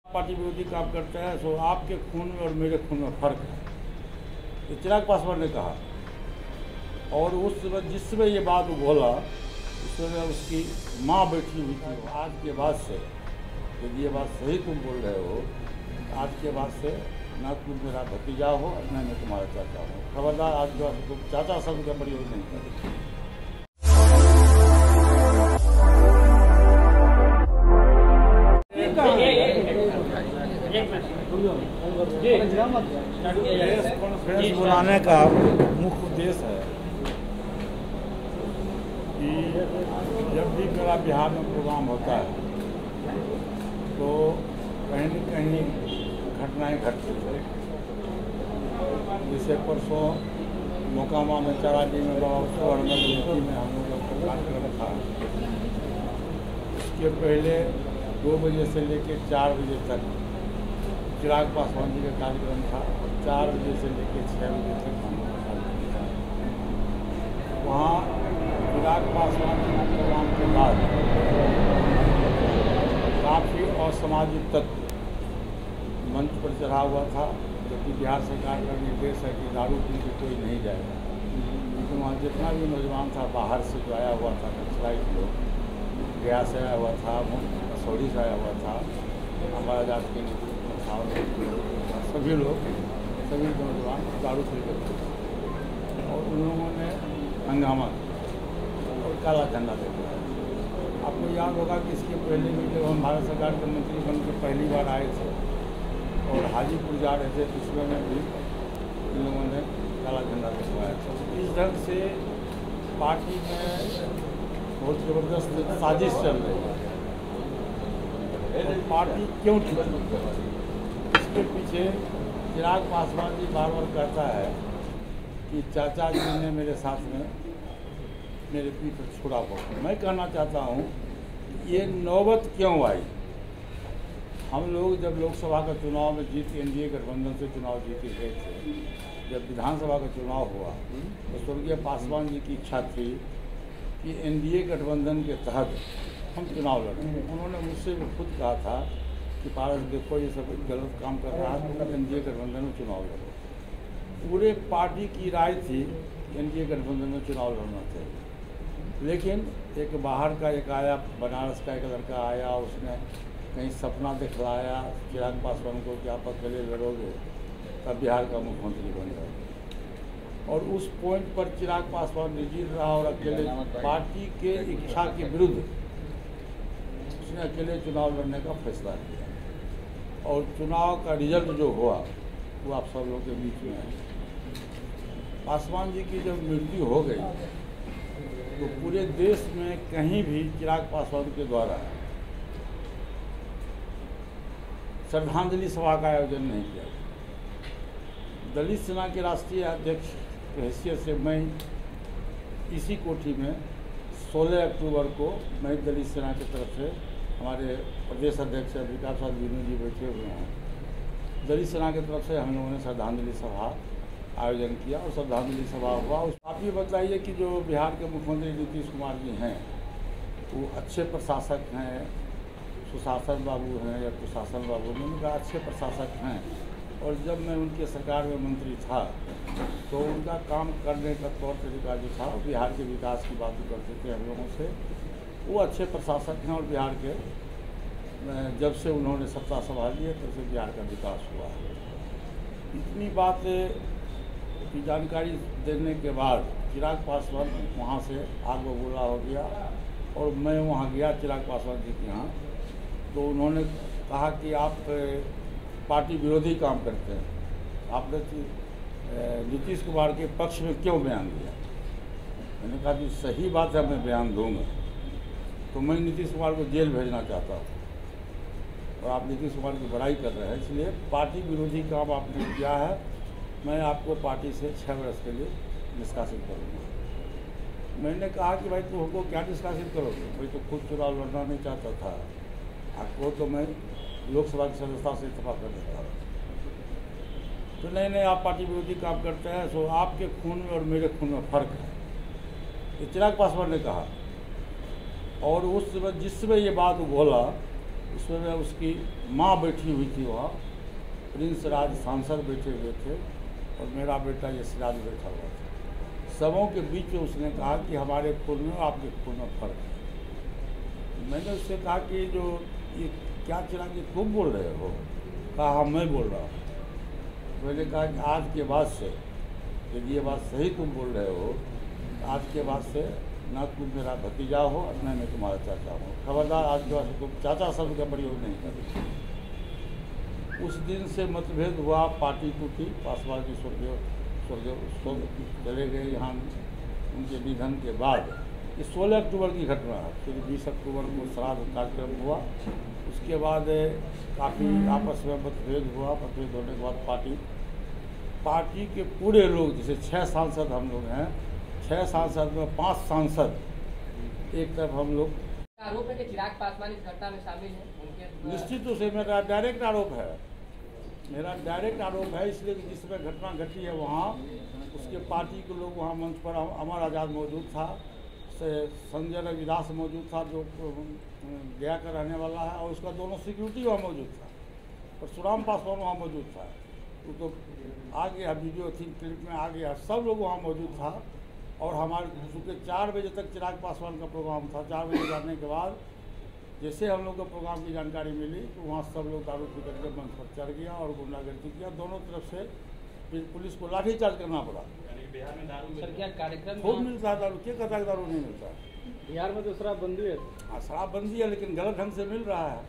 Party विरोधी काम करता है सो आपके खून में और मेरे खून में फर्क है, ये चिराग पासवान ने कहा। और उस समय जिस समय ये बात बोला उस समय उसकी माँ बैठी हुई थी। आज के बाद से यदि ये बात सही तुम बोल रहे हो, आज के बाद से ना तुम मेरा भतीजा हो ना मैं तुम्हारा चाचा हो। खबरदार आज जो तुम चाचा शब्द का प्रयोग नहीं करें। प्रेस कॉन्फ्रेंस बुलाने का मुख्य उद्देश्य है कि जब भी मेरा बिहार में प्रोग्राम होता है तो कहीं न कहीं घटनाएं घटती हैं। जैसे परसों मोकामा में चाराडी में बाबा स्वर्ण में हम लोग का कार्यक्रम था। इसके पहले 2 बजे से लेकर 4 बजे तक चिराग पासवान जी का कार्यक्रम था। 4 बजे से लेकर 6 बजे तक हम लोग का कार्यक्रम था। वहाँ चिराग पासवान जी के प्रोग्राम के बाद काफ़ी असामाजिक तत्व मंच पर चढ़ा हुआ था, जबकि बिहार सरकार का निर्देश है कि दारू पी के कोई नहीं जाएगा। लेकिन वहाँ जितना भी नौजवान था बाहर से जो आया हुआ था, नक्सलाइट लोग, गया से आया हुआ था, मसौड़ी से आया हुआ था, हमारा जात के सभी लोग, सभी नौजवान दारू पी करते और उन लोगों ने हंगामा और काला झंडा देखा। आपको याद होगा कि इसके पहले भी जब हम भारत सरकार के मंत्री बनकर पहली बार आए थे और हाजीपुर जा रहे थे, उसमें भी इन लोगों ने काला झंडा दिखवाया था। इस ढंग से पार्टी में बहुत ज़बरदस्त साजिश चल रही है। और पार्टी क्यों टूटी, इसके पीछे चिराग पासवान जी बार बार कहता है कि चाचा जी ने मेरे साथ में मेरे पीठ पर छुरा पड़ा। मैं कहना चाहता हूँ ये नौबत क्यों आई। हम लोग जब लोकसभा का चुनाव में एनडीए गठबंधन से चुनाव जीते गए थे, जब विधानसभा का चुनाव हुआ तो स्वर्गीय पासवान जी की इच्छा थी कि एनडीए गठबंधन के तहत हम चुनाव लड़ें। उन्होंने मुझसे भी खुद कहा था कि पारस देखो ये सब गलत काम कर रहा है, तो एनडीए गठबंधन में चुनाव लड़ो। पूरे पार्टी की राय थी एनडीए गठबंधन में चुनाव लड़ना चाहिए। लेकिन एक बाहर का एक आया, बनारस का एक लड़का आया, उसने कहीं सपना दिखलाया चिराग पासवान को कि आप अकेले लड़ोगे तब बिहार का मुख्यमंत्री बन जाएगा। और उस पॉइंट पर चिराग पासवान निर्जीत रहा और अकेले पार्टी के इच्छा के विरुद्ध उसने अकेले चुनाव लड़ने का फैसला किया। और चुनाव का रिजल्ट जो हुआ वो आप सब लोगों के बीच में है। पासवान जी की जब मृत्यु हो गई तो पूरे देश में कहीं भी चिराग पासवान के द्वारा श्रद्धांजलि सभा का आयोजन नहीं किया गया। दलित सेना के राष्ट्रीय अध्यक्ष की हैसियत से मैं इसी कोठी में 16 अक्टूबर को मैं दलित सेना की तरफ से, हमारे प्रदेश अध्यक्ष विकास प्रसाद विनू जी बैठे हुए हैं, दलित सेना की तरफ से हम लोगों ने श्रद्धांजलि सभा आयोजन किया और श्रद्धांजलि सभा हुआ। आप ये बताइए कि जो बिहार के मुख्यमंत्री नीतीश कुमार जी हैं वो अच्छे प्रशासक हैं, सुशासन बाबू हैं या कुशासन बाबू, मैंने कहा अच्छे प्रशासक हैं। और जब मैं उनके सरकार में मंत्री था तो उनका काम करने का तौर तरीका जो था बिहार के विकास की बातें करते थे हम लोगों से। वो अच्छे प्रशासक हैं और बिहार के जब से उन्होंने सत्ता संभाली है तब से बिहार का विकास हुआ है। इतनी बात की जानकारी देने के बाद चिराग पासवान वहाँ से आग बबूला हो गया और मैं वहाँ गया चिराग पासवान जी के यहाँ। तो उन्होंने कहा कि आप पार्टी विरोधी काम करते हैं, आपने नीतीश कुमार के पक्ष में क्यों बयान दिया। मैंने कहा कि सही बात है, मैं बयान दूंगा। तो मैं नीतीश कुमार को जेल भेजना चाहता हूँ और आप नीतीश कुमार की बड़ाई कर रहे हैं, इसलिए पार्टी विरोधी काम आपने किया है, मैं आपको पार्टी से 6 वर्ष के लिए निष्कासित करूँगा। मैंने कहा कि भाई तुम हमको क्या निष्कासित करोगे, मैं तो खुद चुनाव लड़ना नहीं चाहता था, आपको तो मैं लोकसभा की सदस्यता से इस्तीफा कर देता। तो नहीं, आप पार्टी विरोधी काम करते हैं सो आपके खून में और मेरे खून में फर्क है, ये चिराग पासवान ने कहा। और उस समय जिस समय ये बात बोला उसमें उसकी माँ बैठी हुई थी वहाँ, प्रिंस राज सांसद बैठे हुए थे और मेरा बेटा यशराज बैठा हुआ था। सबों के बीच में उसने कहा कि हमारे खून में और आपके खून में फ़र्क है। मैंने उससे कहा कि जो ये क्या चिराग जी तुम बोल रहे हो? कहा हाँ मैं बोल रहा हूँ। मैंने कहा कि आज के बाद से यदि ये बात सही तुम बोल रहे हो तो आज के बाद से ना तुम मेरा भतीजा हो और न मैं तुम्हारा चाचा हूँ। खबरदार आज के बाद से तुम चाचा शब्द का प्रयोग नहीं करें। उस दिन से मतभेद हुआ, पार्टी टूटी, पासवान जी स्वर्ग चले गए यहाँ उनके निधन के बाद। ये 16 अक्टूबर की घटना है। फिर 20 अक्टूबर को श्राद्ध कार्यक्रम हुआ। उसके बाद काफ़ी आपस में मतभेद हुआ। मतभेद होने के बाद पार्टी के पूरे लोग, जैसे 6 सांसद हम लोग हैं, 6 सांसद में 5 सांसद एक तरफ हम लोग। आरोप है कि चिराग पासवान इस घटना में शामिल है उनके। निश्चित रूप से मेरा डायरेक्ट आरोप है, इसलिए कि जिसमें घटना घटी है वहाँ उसके पार्टी के लोग वहाँ मंच पर अमर आज़ाद मौजूद था, संजय रविदास मौजूद था जो गया का रहने वाला है, और उसका दोनों सिक्योरिटी वहाँ मौजूद था, और सुराम पासवान वहाँ मौजूद था। तो आ गया, वीडियो थी, क्लिप में आ गया, सब लोग वहाँ मौजूद था। और हमारे चूँकि 4 बजे तक चिराग पासवान का प्रोग्राम था, 4 बजे जाने के बाद जैसे हम लोग को प्रोग्राम की जानकारी मिली तो वहाँ सब लोग दारू पी करके मंच पर चढ़ गया और गुंडागर्दी किया। दोनों तरफ से पुलिस को लाठीचार्ज करना पड़ा। बिहार में दारू सर क्या कार्यक्रम खूब मिलता है दारू, क्या कहता है दारू नहीं मिलता? बिहार में तो शराबबंदी है। हाँ शराबबंदी है, लेकिन गलत ढंग से मिल रहा है,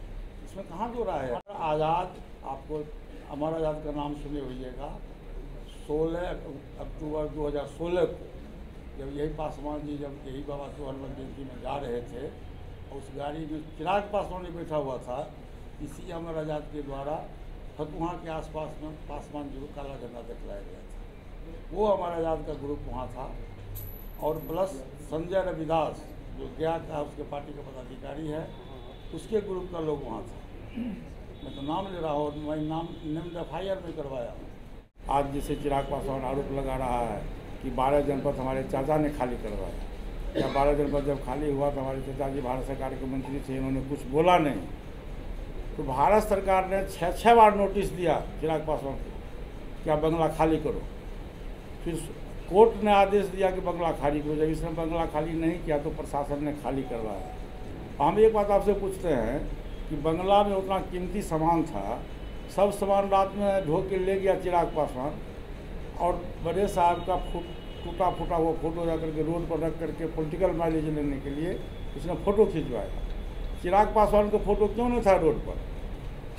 इसमें कहाँ दो रहा है। आज़ाद, आपको अमर आज़ाद का नाम सुने होइएगा। 16 अक्टूबर 2016 को जब यही पासवान जी जब यही बाबा तो हनुमान जयंती में जा रहे थे, उस गाड़ी में चिराग पासवान ही बैठा हुआ था। इसी अमर आज़ाद के द्वारा फतुहा के आसपास में पासवान जी को काला झंडा दिखलाया गया था। वो अमर आज़ाद का ग्रुप वहाँ था, और प्लस संजय रविदास जो गया का उसके पार्टी का पदाधिकारी है, उसके ग्रुप का लोग वहाँ था। मैं तो नाम ले रहा हूँ, मैं नाम FIR में करवाया हूँ। आज जैसे चिराग पासवान आरोप लगा रहा है कि 12 जनपद हमारे चाचा ने खाली करवाया, या 12 जनपद जब खाली हुआ तो हमारे चाचा जी भारत सरकार के मंत्री थे, इन्होंने कुछ बोला नहीं। तो भारत सरकार ने 6 बार नोटिस दिया चिराग पासवान को कि आप बंगला खाली करो। फिर कोर्ट ने आदेश दिया कि बंगला खाली करो। जब इसने बंगला खाली नहीं किया तो प्रशासन ने खाली करवाया। हम एक बात आपसे पूछते हैं कि बंगला में उतना कीमती सामान था, सब सामान रात में ढो के ले गया चिराग पासवान, और बड़े साहब का टूटा फूटा वो फोटो जा करके रोड पर रख करके पॉलिटिकल माइलेज लेने के लिए उसने फ़ोटो खिंचवाया। चिराग पासवान का फ़ोटो क्यों नहीं था रोड पर?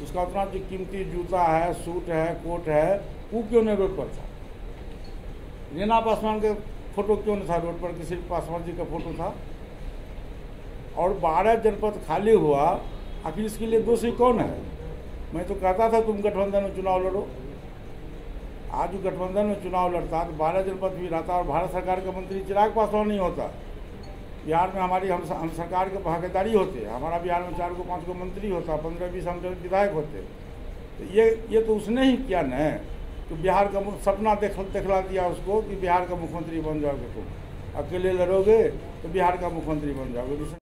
उसका उतना जो कीमती जूता है, सूट है, कोट है, वो क्यों नहीं रोड पर था? रीना पासवान का फ़ोटो क्यों नहीं था रोड पर? किसी पासवान जी का फ़ोटो था। और 12 जनपद खाली हुआ, आखिर इसके लिए दोषी कौन है? मैं तो कहता था तुम गठबंधन में चुनाव लड़ो। आज गठबंधन में चुनाव लड़ता तो 12 जनपद भी रहता और भारत सरकार का मंत्री चिराग पासवान नहीं होता। बिहार में हमारी हम सरकार के भागीदारी होते, हमारा बिहार में 4 को 5 को मंत्री होता, 15-20 हम विधायक होते। तो ये तो उसने ही किया न, तो बिहार का सपना दिखला दिया उसको कि बिहार का मुख्यमंत्री बन जाओगे, तुम अकेले लड़ोगे तो बिहार का मुख्यमंत्री बन जाओगे।